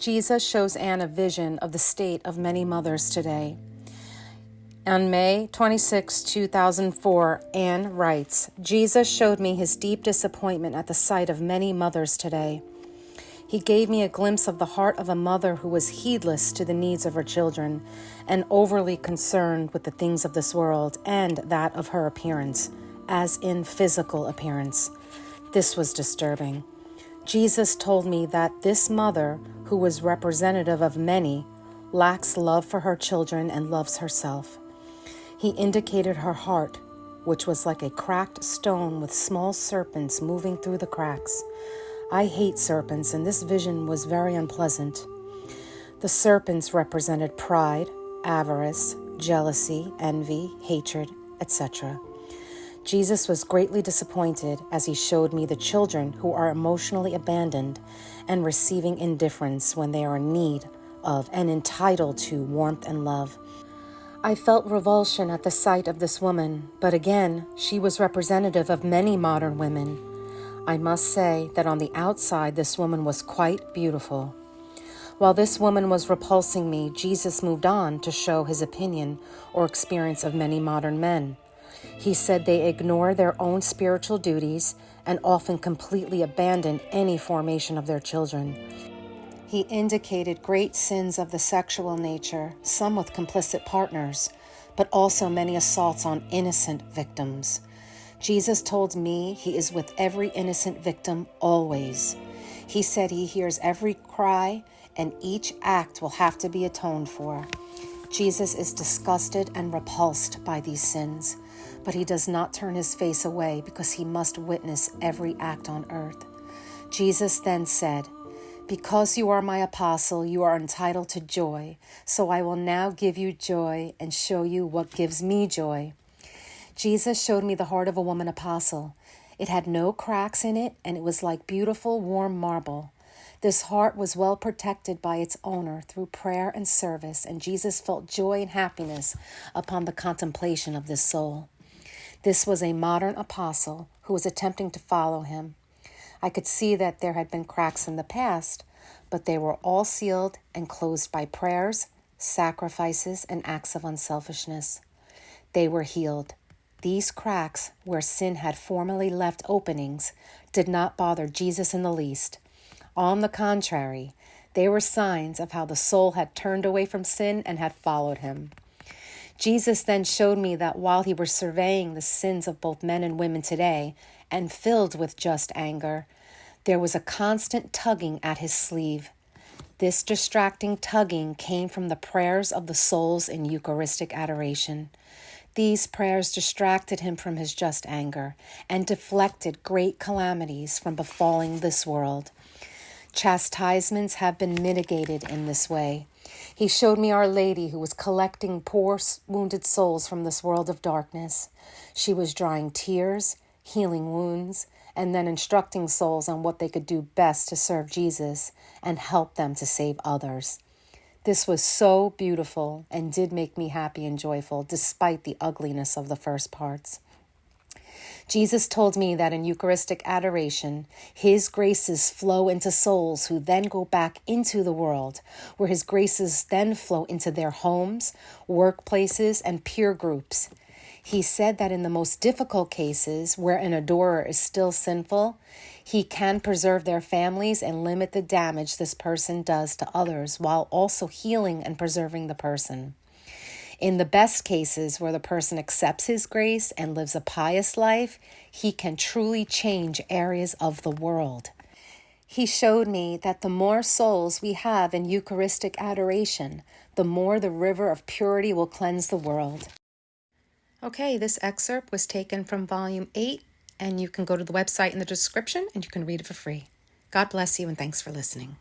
Jesus shows Anne a vision of the state of many mothers today. On May 26, 2004, Anne writes, Jesus showed me his deep disappointment at the sight of many mothers today. He gave me a glimpse of the heart of a mother who was heedless to the needs of her children and overly concerned with the things of this world and that of her appearance, as in physical appearance. This was disturbing. Jesus told me that this mother, who was representative of many, lacks love for her children and loves herself. He indicated her heart, which was like a cracked stone with small serpents moving through the cracks. I hate serpents, and this vision was very unpleasant. The serpents represented pride, avarice, jealousy, envy, hatred, etc. Jesus was greatly disappointed as he showed me the children who are emotionally abandoned and receiving indifference when they are in need of and entitled to warmth and love. I felt revulsion at the sight of this woman, but again, she was representative of many modern women. I must say that on the outside, this woman was quite beautiful. While this woman was repulsing me, Jesus moved on to show his opinion or experience of many modern men. He said they ignore their own spiritual duties and often completely abandon any formation of their children. He indicated great sins of the sexual nature, some with complicit partners, but also many assaults on innocent victims. Jesus told me he is with every innocent victim always. He said he hears every cry and each act will have to be atoned for. Jesus is disgusted and repulsed by these sins, but he does not turn his face away because he must witness every act on earth. Jesus then said, "Because you are my apostle, you are entitled to joy, so I will now give you joy and show you what gives me joy." Jesus showed me the heart of a woman apostle. It had no cracks in it, and it was like beautiful, warm marble. This heart was well protected by its owner through prayer and service, and Jesus felt joy and happiness upon the contemplation of this soul. This was a modern apostle who was attempting to follow him. I could see that there had been cracks in the past, but they were all sealed and closed by prayers, sacrifices, and acts of unselfishness. They were healed. These cracks, where sin had formerly left openings, did not bother Jesus in the least. On the contrary, they were signs of how the soul had turned away from sin and had followed him. Jesus then showed me that while he was surveying the sins of both men and women today, and filled with just anger, there was a constant tugging at his sleeve. This distracting tugging came from the prayers of the souls in Eucharistic adoration. These prayers distracted him from his just anger and deflected great calamities from befalling this world. Chastisements have been mitigated in this way. He showed me Our Lady, who was collecting poor wounded souls from this world of darkness. She was drying tears, healing wounds, and then instructing souls on what they could do best to serve Jesus and help them to save others. This was so beautiful and did make me happy and joyful, despite the ugliness of the first parts. Jesus told me that in Eucharistic adoration, his graces flow into souls who then go back into the world, where his graces then flow into their homes, workplaces, and peer groups. He said that in the most difficult cases, where an adorer is still sinful, he can preserve their families and limit the damage this person does to others while also healing and preserving the person. In the best cases, where the person accepts his grace and lives a pious life, he can truly change areas of the world. He showed me that the more souls we have in Eucharistic adoration, the more the river of purity will cleanse the world. Okay, this excerpt was taken from Volume 8, and you can go to the website in the description and you can read it for free. God bless you, and thanks for listening.